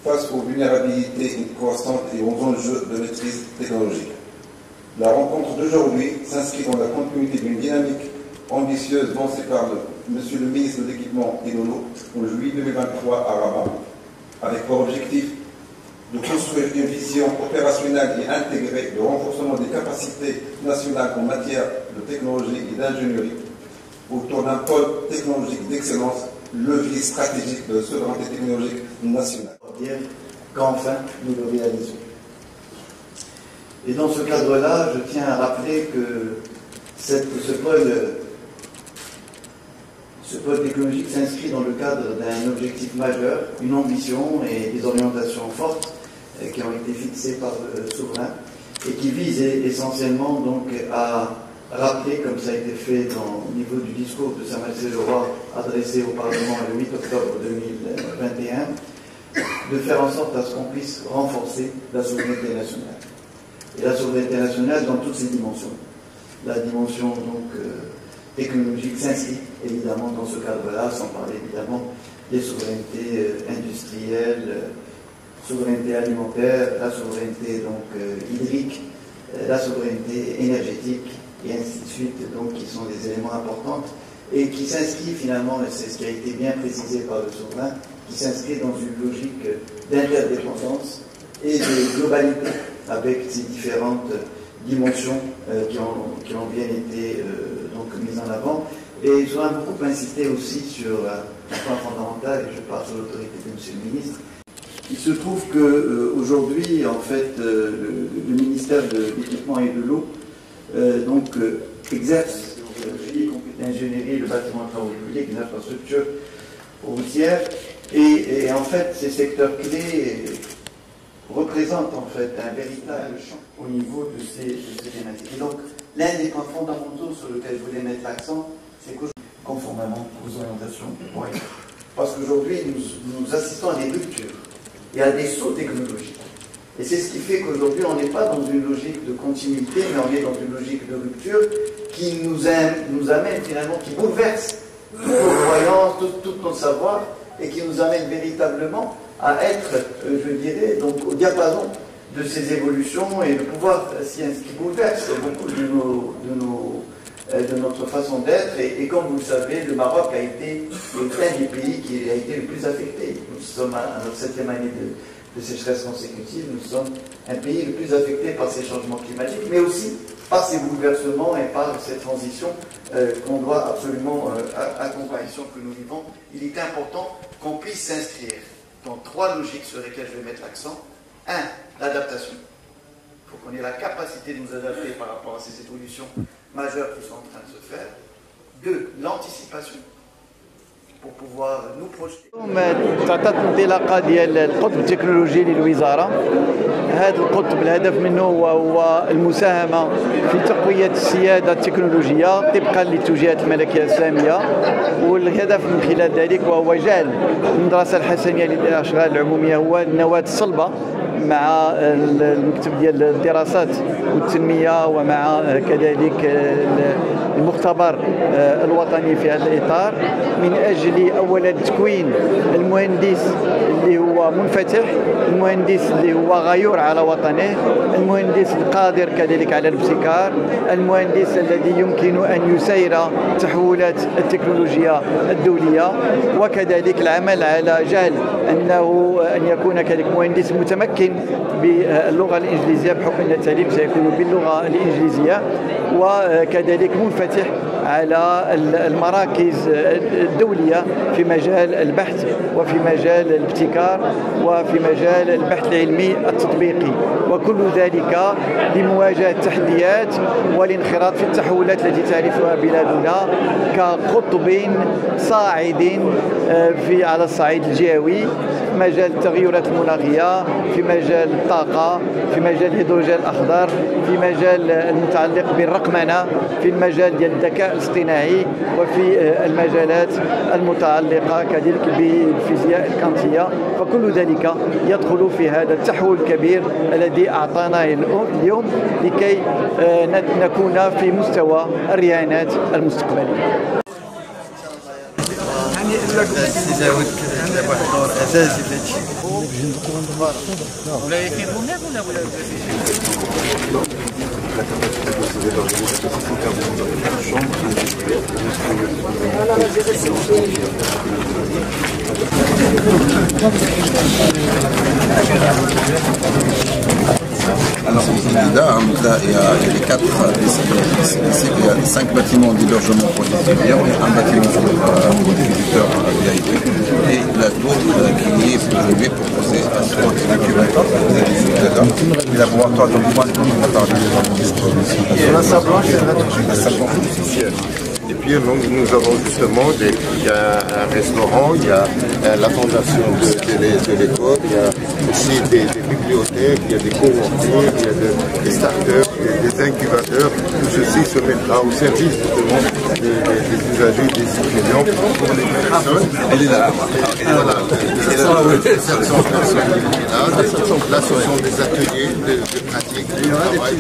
face aux vulnérabilités croissantes et aux enjeux de maîtrise technologique. La rencontre d'aujourd'hui s'inscrit dans la continuité d'une dynamique ambitieuse lancée par Monsieur le ministre de l'Équipement et de l'Eau en juillet 2023 à Rabat, avec pour objectif de construire une vision opérationnelle et intégrée de renforcement des capacités nationales en matière de technologie et d'ingénierie autour d'un pôle technologique d'excellence, levier stratégique de souveraineté technologique nationale. Qu'enfin nous le réalisons. Et dans ce cadre-là, je tiens à rappeler que ce pôle technologique s'inscrit dans le cadre d'un objectif majeur, une ambition et des orientations fortes qui ont été fixées par le souverain et qui visent essentiellement donc à rappeler, comme ça a été fait au niveau du discours de Samuel Séjouroi adressé au Parlement le 8 octobre 2021, de faire en sorte à ce qu'on puisse renforcer la souveraineté nationale. Et la souveraineté nationale dans toutes ses dimensions. La dimension donc technologique s'inscrit évidemment dans ce cadre-là, sans parler évidemment des souverainetés industrielles, souveraineté alimentaire, la souveraineté donc hydrique, la souveraineté énergétique et ainsi de suite, donc qui sont des éléments importants et qui s'inscrit finalement, et c'est ce qui a été bien précisé par le souverain, qui s'inscrit dans une logique d'interdépendance et de globalité avec ces différentes dimensions qui ont bien été donc mises en avant. Et je voudrais beaucoup insister aussi sur un point fondamental, et je parle sous l'autorité de M. le ministre. Il se trouve qu'aujourd'hui, en fait, le ministère de l'Équipement et de l'Eau exerce l'ingénierie, le bâtiment de travaux publics, l'infrastructure routière, et en fait, ces secteurs clés représentent en fait un véritable champ au niveau de ces thématiques. Et donc, l'un des points fondamentaux sur lequel je voulais mettre l'accent, c'est qu'aujourd'hui, conformément aux orientations, parce qu'aujourd'hui, nous assistons à des ruptures et à des sauts technologiques. Et c'est ce qui fait qu'aujourd'hui, on n'est pas dans une logique de continuité, mais on est dans une logique de rupture qui nous amène finalement, qui bouleverse toutes nos croyances, tout notre savoir, et qui nous amène véritablement à être, je dirais, donc au diapason de ces évolutions et de pouvoir, ce qui bouleverse beaucoup de notre façon d'être. Et comme vous le savez, le Maroc a été un des pays qui a été le plus affecté. Nous sommes à notre 7e année de sécheresse consécutive, nous sommes un pays le plus affecté par ces changements climatiques, mais aussi par ces bouleversements et par cette transition qu'on doit absolument accompagner, que nous vivons. Il est important qu'on puisse s'inscrire dans 3 logiques sur lesquelles je vais mettre l'accent. 1, l'adaptation. Il faut qu'on ait la capacité de nous adapter par rapport à ces évolutions majeures qui sont en train de se faire. 2, l'anticipation. pour pouvoir nous projeter. تعطت انطلاقه ديال القطب التكنولوجي للوزاره. هذا القطب الهدف منه هو المساهمه في تقويه السياده التكنولوجيه طبقا للتوجيهات الملكيه الاسلاميه، والهدف من خلال ذلك وهو جعل المدرسه الحسنيه للاشغال العموميه هو النواه الصلبه مع المكتب ديال الدراسات والتنميه ومع كذلك المختبر الوطني في هذا الاطار، من اجل اولا تكوين المهندس اللي هو منفتح، المهندس اللي هو غيور على وطنه، المهندس القادر كذلك على الابتكار، المهندس الذي يمكن ان يسير تحولات التكنولوجيا الدوليه، وكذلك العمل على جعل ان يكون كذلك مهندس متمكن باللغه الانجليزيه بحكم ان التعليم سيكون باللغه الانجليزيه، وكذلك منفتح على المراكز الدوليه في مجال البحث وفي مجال الابتكار وفي مجال البحث العلمي التطبيقي، وكل ذلك لمواجهه التحديات والانخراط في التحولات التي تعرفها بلادنا كقطب صاعد على الصعيد الجوي، في مجال التغيرات المناخيه، في مجال الطاقه، في مجال الهيدروجين الاخضر، في مجال المتعلق بالرقمنه، في المجال ديال الذكاء الاصطناعي، وفي المجالات المتعلقه كذلك بالفيزياء الكانتيه، فكل ذلك يدخل في هذا التحول الكبير الذي اعطانا اليوم لكي نكون في مستوى الرهانات المستقبليه. يعني لكم واحد الدور اساسي في هذا الشيء. Alors, là, il y a les 4 ici, il y a 5 bâtiments d'hébergement pour les étudiants et un bâtiment pour les visiteurs VIP. Et la tour qui est aujourd'hui proposée à 3 km. Les laboratoires de pointe dont on a parlé. La salle blanche, c'est la salle blanche officielle. Et puis nous avons justement il y a un restaurant, il y a la fondation de l'école, il y a aussi des bibliothèques, il y a des coworkers, il y a des starters, des incubateurs. Tout ceci se mettra au service justement des usagers, des étudiants pour les personnes. Elle est là. Voilà, 700 personnes qui sont là. Là, ce sont des ateliers de pratique, de travail.